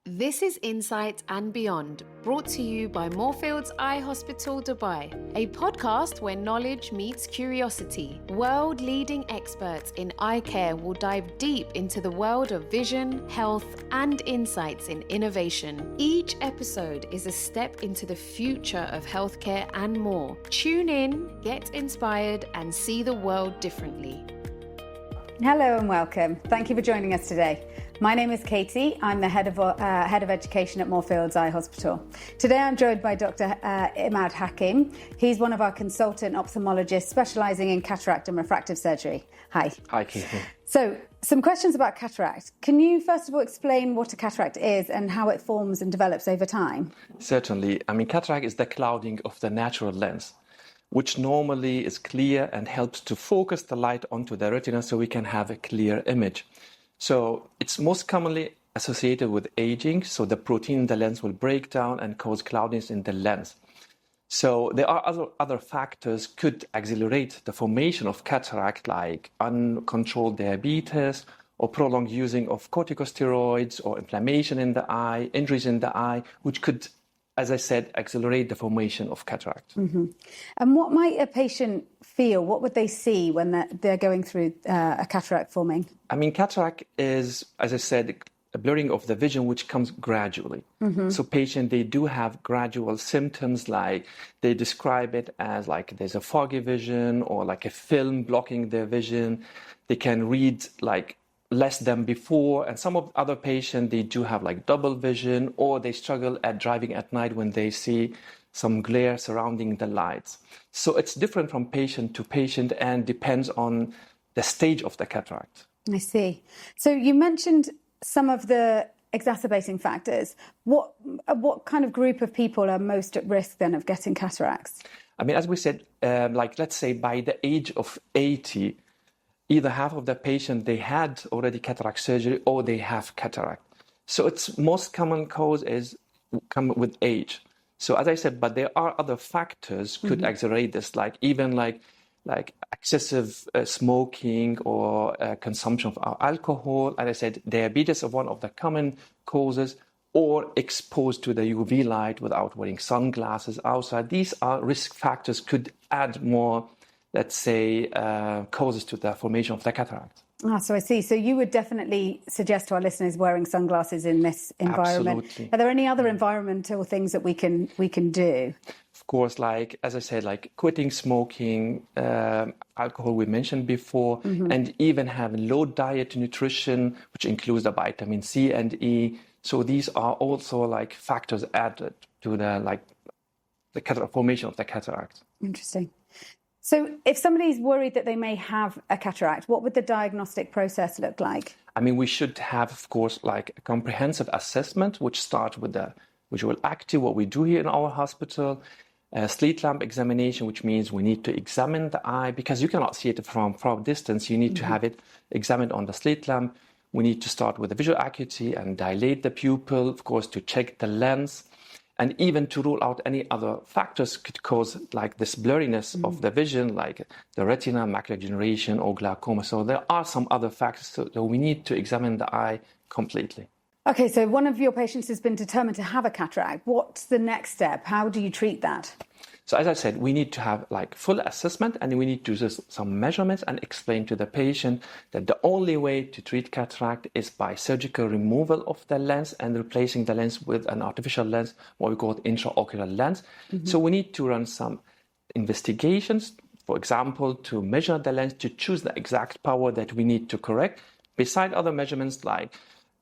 This is Insight and Beyond, brought to you by Moorfields Eye Hospital Dubai, a podcast where knowledge meets curiosity. World-leading experts in eye care will dive deep into the world of vision, health, and insights in innovation. Each episode is a step into the future of healthcare and more. Tune in, get inspired, and see the world differently. Hello and welcome. Thank you for joining us today. My name is Katy. I'm the head of education at Moorfields Eye Hospital. Today I'm joined by Dr. Imad Hakim. He's one of our consultant ophthalmologists specialising in cataract and refractive surgery. Hi. Hi, Katy. So, some questions about cataract. Can you first of all explain what a cataract is and how it forms and develops over time? Certainly. Cataract is the clouding of the natural lens, which normally is clear and helps to focus the light onto the retina so we can have a clear image. So it's most commonly associated with aging, so the protein in the lens will break down and cause cloudiness in the lens. So there are other factors could accelerate the formation of cataract, like uncontrolled diabetes or prolonged using of corticosteroids or inflammation in the eye, injuries in the eye, which could, as I said, accelerate the formation of cataract. Mm-hmm. And what might a patient feel? What would they see when they're going through a cataract forming? Cataract is, as I said, a blurring of the vision which comes gradually. Mm-hmm. So patients, they do have gradual symptoms, like they describe it as like there's a foggy vision or like a film blocking their vision. They can read like less than before, and some of other patients, they do have like double vision, or they struggle at driving at night when they see some glare surrounding the lights. So it's different from patient to patient and depends on the stage of the cataract. I see. So you mentioned some of the exacerbating factors. What kind of group of people are most at risk then of getting cataracts? As we said, let's say by the age of 80, either half of the patient, they had already cataract surgery or they have cataract. So its most common cause is come with age. So as I said, but there are other factors could accelerate this, like excessive smoking or consumption of alcohol. As I said, diabetes is one of the common causes, or exposed to the UV light without wearing sunglasses outside. These are risk factors could add more, let's say, causes to the formation of the cataract. So I see. So you would definitely suggest to our listeners wearing sunglasses in this environment. Absolutely. Are there any other environmental things that we can do? Of course, like, as I said, like quitting smoking, alcohol we mentioned before, and even having low diet nutrition, which includes the vitamin C and E. So these are also like factors added to the formation of the cataract. Interesting. So if somebody's worried that they may have a cataract, what would the diagnostic process look like? We should have, of course, like a comprehensive assessment, which starts with the visual acuity, what we do here in our hospital, a slit lamp examination, which means we need to examine the eye because you cannot see it from distance. You need to have it examined on the slit lamp. We need to start with the visual acuity and dilate the pupil, of course, to check the lens. And even to rule out any other factors could cause like this blurriness of the vision, like the retina, macular degeneration, or glaucoma. So there are some other factors, so we need to examine the eye completely. Okay, so one of your patients has been determined to have a cataract. What's the next step? How do you treat that? So as I said, we need to have like full assessment, and we need to do some measurements and explain to the patient that the only way to treat cataract is by surgical removal of the lens and replacing the lens with an artificial lens, what we call intraocular lens. So we need to run some investigations, for example, to measure the lens to choose the exact power that we need to correct, beside other measurements like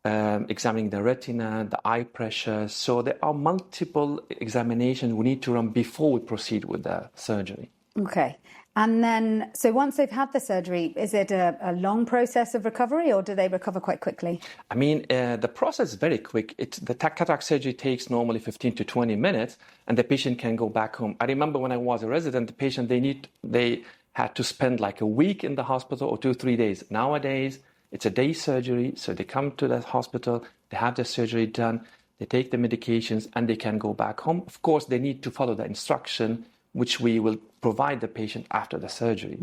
examining the retina, the eye pressure. So there are multiple examinations we need to run before we proceed with the surgery. Okay. And then, so once they've had the surgery, is it a long process of recovery, or do they recover quite quickly? The process is very quick. The cataract surgery takes normally 15 to 20 minutes, and the patient can go back home. I remember when I was a resident, the patient, they had to spend like a week in the hospital or 2-3 days. Nowadays, it's a day surgery, so they come to the hospital, they have the surgery done, they take the medications, and they can go back home. Of course, they need to follow the instruction which we will provide the patient after the surgery.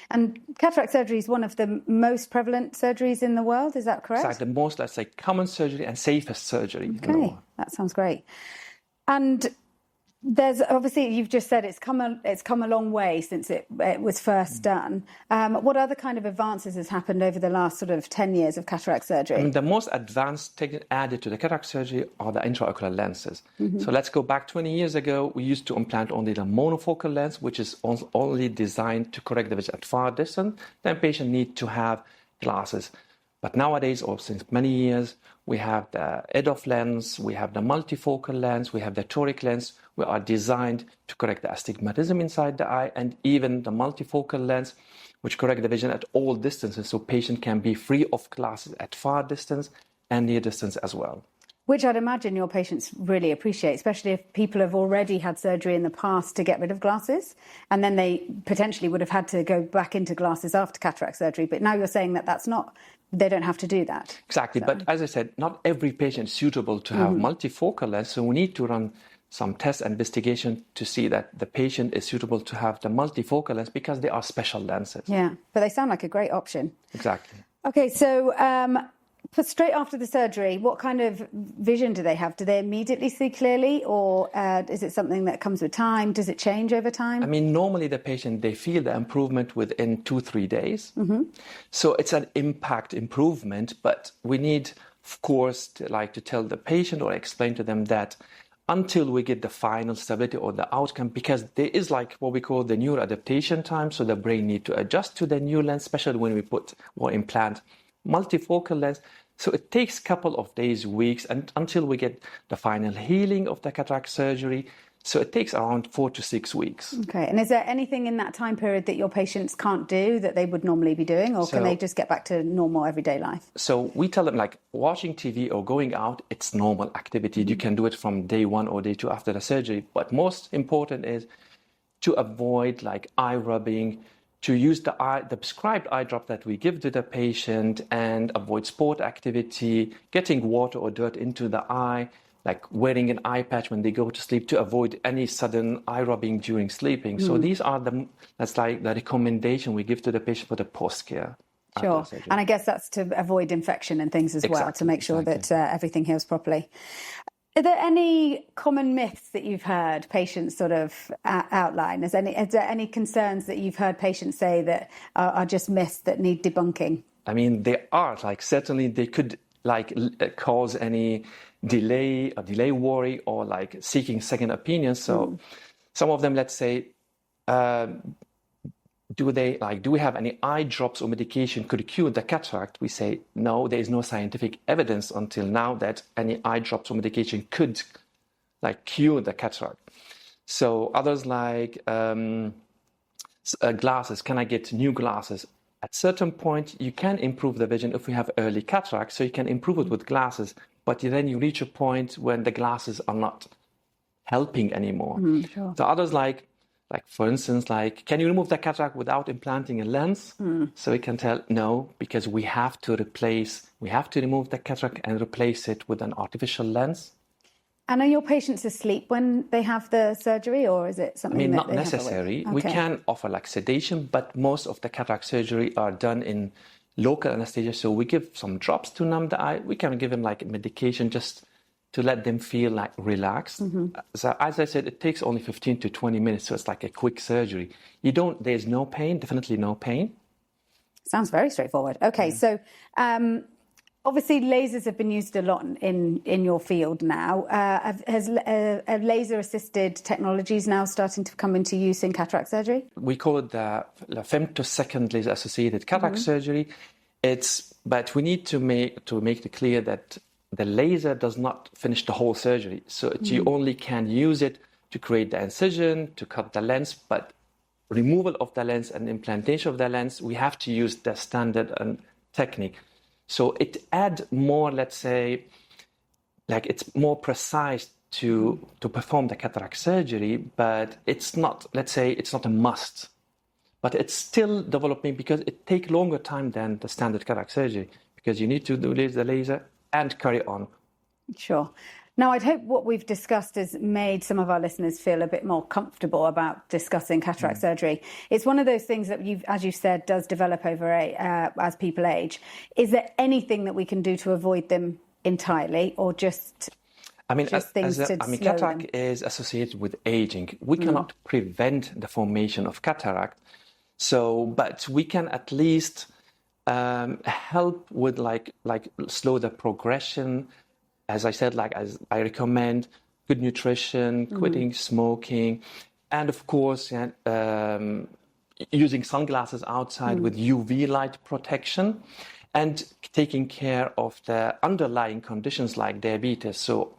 And cataract surgery is one of the most prevalent surgeries in the world, is that correct? It's like the most, let's say, common surgery and safest surgery. Okay, that sounds great. And there's obviously, you've just said it's come a long way since it was first done. What other kind of advances has happened over the last sort of 10 years of cataract surgery? I mean, the most advanced technique added to the cataract surgery are the intraocular lenses. So let's go back 20 years ago. We used to implant only the monofocal lens, which is only designed to correct the vision at far distance. Then patient need to have glasses. But nowadays, or since many years, we have the EDOF lens, we have the multifocal lens, we have the toric lens. We are designed to correct the astigmatism inside the eye, and even the multifocal lens, which correct the vision at all distances, so patient can be free of glasses at far distance and near distance as well. Which I'd imagine your patients really appreciate, especially if people have already had surgery in the past to get rid of glasses, and then they potentially would have had to go back into glasses after cataract surgery. But now you're saying that that's not, they don't have to do that. Exactly, so. But as I said, not every patient is suitable to have multifocal lens, so we need to run some test investigation to see that the patient is suitable to have the multifocal lens because they are special lenses. Yeah, but they sound like a great option. Exactly. Okay, so for straight after the surgery, what kind of vision do they have? Do they immediately see clearly, or is it something that comes with time? Does it change over time? I mean, normally the patient, they feel the improvement within 2-3 days. So it's an impact improvement, but we need, of course, to tell the patient or explain to them that until we get the final stability or the outcome, because there is like what we call the neuroadaptation time, so the brain need to adjust to the new lens, especially when we put or implant multifocal lens. So it takes a couple of days, weeks, and until we get the final healing of the cataract surgery. So it takes around 4 to 6 weeks. Okay, and is there anything in that time period that your patients can't do that they would normally be doing, or can they just get back to normal everyday life? So we tell them, like, watching TV or going out, it's normal activity. You can do it from day 1 or day 2 after the surgery. But most important is to avoid like eye rubbing, to use the prescribed eye drop that we give to the patient, and avoid sport activity, getting water or dirt into the eye, like wearing an eye patch when they go to sleep, to avoid any sudden eye rubbing during sleeping. So these are that's like the recommendation we give to the patient for the post-care. Sure. And I guess that's to avoid infection and things as well, to make sure that everything heals properly. Are there any common myths that you've heard patients sort of outline? Is there any concerns that you've heard patients say that are just myths that need debunking? I mean, there are, like, certainly they could like cause any delay worry, or like seeking second opinions. So some of them, let's say, do we have any eye drops or medication could cure the cataract? We say no, there is no scientific evidence until now that any eye drops or medication could like cure the cataract. So others like glasses, can I get new glasses? At certain point, you can improve the vision if we have early cataract, so you can improve it with glasses, but then you reach a point when the glasses are not helping anymore. Sure. So others like for instance, like, can you remove the cataract without implanting a lens? So we can tell no, because we have to remove the cataract and replace it with an artificial lens. And are your patients asleep when they have the surgery, or is it something that not they necessary. Have We can offer like sedation, but most of the cataract surgery are done in local anesthesia. So we give some drops to numb the eye. We can give them like medication just to let them feel like relaxed. So as I said, it takes only 15 to 20 minutes. So it's like a quick surgery. There's no pain, definitely no pain. Sounds very straightforward. Okay, so obviously lasers have been used a lot in your field now. Has laser-assisted technologies now starting to come into use in cataract surgery? We call it the femtosecond laser-associated cataract surgery. But we need to make it clear that the laser does not finish the whole surgery. So you only can use it to create the incision, to cut the lens, but removal of the lens and implantation of the lens, we have to use the standard technique. So it adds more, let's say, like it's more precise to perform the cataract surgery, but it's not, let's say, it's not a must. But it's still developing because it takes longer time than the standard cataract surgery, because you need to do the laser and carry on. Sure. Now, I'd hope what we've discussed has made some of our listeners feel a bit more comfortable about discussing cataract surgery. It's one of those things that, as you said, does develop over as people age. Is there anything that we can do to avoid them entirely, or just cataract is associated with aging. We cannot prevent the formation of cataract, but we can at least help with like slow the progression. As I said, as I recommend good nutrition, quitting smoking, and of course using sunglasses outside with UV light protection, and taking care of the underlying conditions like diabetes. So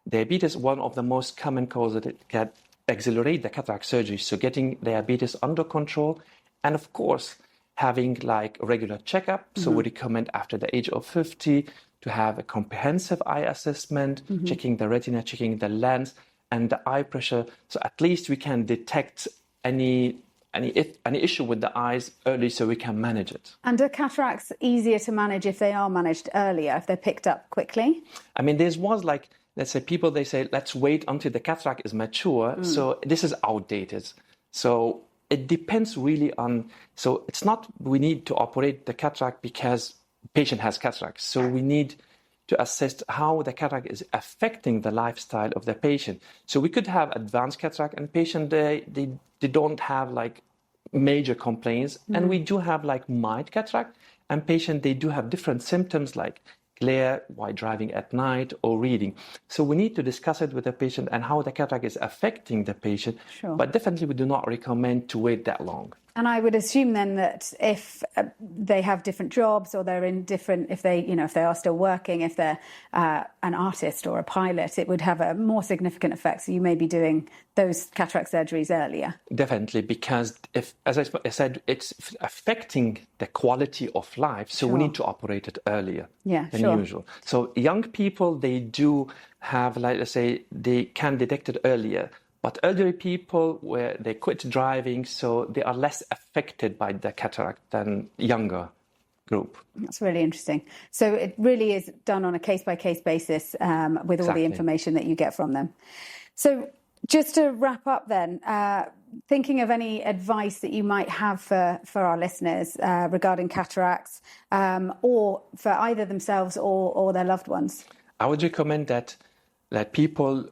diabetes is one of the most common causes that can accelerate the cataract surgery. So getting diabetes under control, and of course having like a regular checkup. So we recommend after the age of 50 to have a comprehensive eye assessment, checking the retina, checking the lens and the eye pressure. So at least we can detect any issue with the eyes early, so we can manage it. And are cataracts easier to manage if they are managed earlier, if they're picked up quickly? I mean, there's ones like, let's say people, they say, let's wait until the cataract is mature. So this is outdated. So it depends really on, so it's not we need to operate the cataract because patient has cataract. So we need to assess how the cataract is affecting the lifestyle of the patient. So we could have advanced cataract and patient, they don't have like major complaints. And we do have like mild cataract and patient, they do have different symptoms like glare while driving at night or reading. So we need to discuss it with the patient and how the cataract is affecting the patient. Sure. But definitely we do not recommend to wait that long. And I would assume then that if they have different jobs or they're in different, if they are still working, if they're an artist or a pilot, it would have a more significant effect. So you may be doing those cataract surgeries earlier. Definitely, because if, as I said, it's affecting the quality of life. So we need to operate it earlier than usual. So young people, they do have, like, let's say, they can detect it earlier. But elderly people, where they quit driving, so they are less affected by the cataract than younger group. That's really interesting. So it really is done on a case-by-case basis with all the information that you get from them. So just to wrap up then, thinking of any advice that you might have for our listeners regarding cataracts or for either themselves or their loved ones? I would recommend that people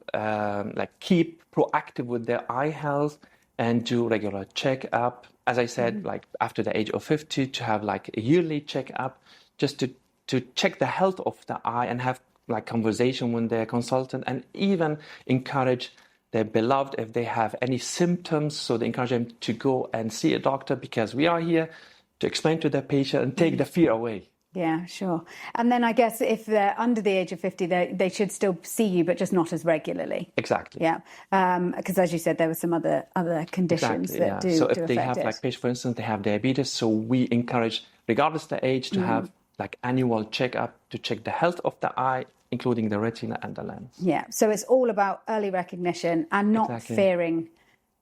keep proactive with their eye health and do regular checkup. As I said, like after the age of 50, to have like a yearly checkup, just to check the health of the eye and have like conversation with their consultant, and even encourage their beloved if they have any symptoms. So they encourage them to go and see a doctor, because we are here to explain to the patient and take the fear away. Yeah, sure. And then I guess if they're under the age of 50, they should still see you, but just not as regularly. Exactly. Yeah. Because as you said, there were some other conditions that do affect it. So if they have, like, patient, for instance, they have diabetes, so we encourage, regardless of the age, to have like annual checkup to check the health of the eye, including the retina and the lens. Yeah. So it's all about early recognition and not fearing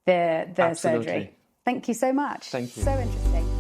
the surgery. Thank you so much. Thank you. So interesting.